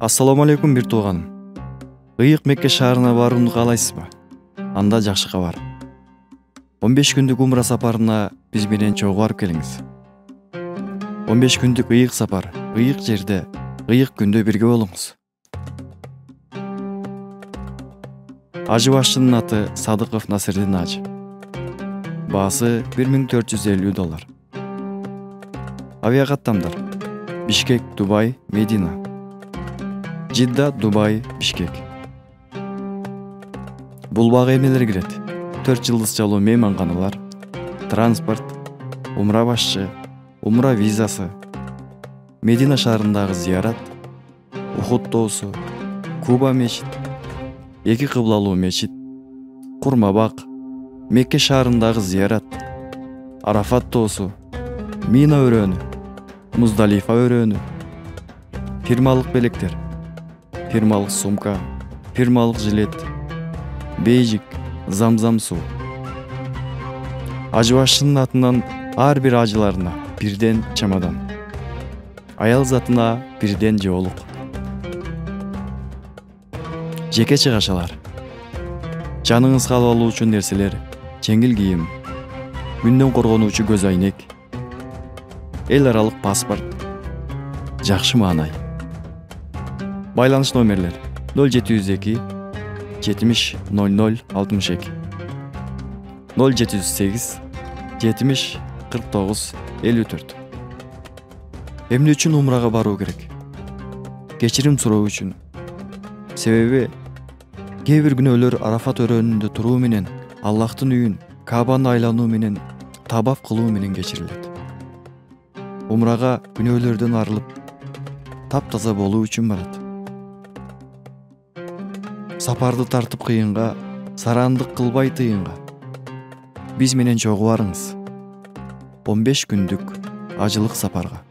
Ассаламу алейкум бир тууганым. Ыйык Мекке шаарына барууну каалайсызбы? Анда жакшы кабар. 15 күндүк умра сапарына биз менен чогуу барып келиңиз. 15 күндүк ыйык сапар, ыйык жерде, ыйык күндө бирге болуңуз. Ажы башчынын аты Садыков Насырдин Ажы. Баасы $1450. Авиакаттамдар: Бишкек, Дубай, Медина. Жидда, Дубай, Бишкек. Бул бага эмнелер кирет? 4 жылдыз жалоо мейманканалар, транспорт, умра башчы, умра визасы, Медина шаарындагы зыярат, Ухуд тоосу, Куба мечит, 2 кыблалуу мечит, Курмабак, Мекке шаарындагы зыярат, Арафат тоосу, Мина өрөөнү, Муздалифа өрөөнү, фирмалык белектер, фирмалык сумка, фирмалык жилет, бейжик, замзам суу. Ажы башчынын атынан ар бир ажыларына бирден чамадан, аял затына бирден жоолук. Жеке чыгашалар: жаныңызга алуулучу нерселер, жеңил кийим, күндөн коргонуучу көз айнек, эл аралык паспорт, жакшы маанай. Байланыш номерлер: 0702 70 00 62, 0708 70 49 54. Эмне үчүн умрага баруу керек? Кечирим суроо үчүн. Себеби кээ бир күнөөлөр Арафат өрөөнүндө туруу менен, Аллахтын үйүн, Кабаны айлануу менен, табаф кылуу менен кечирилет. Умрага күнөөлөрдөн арылып, таптаза болуу үчүн барат. Сапарды тартып кыйынга, сарандык кылбай тыйынга. Биз менен чогуу барыңыз. 15 күндүк ажылык сапарга.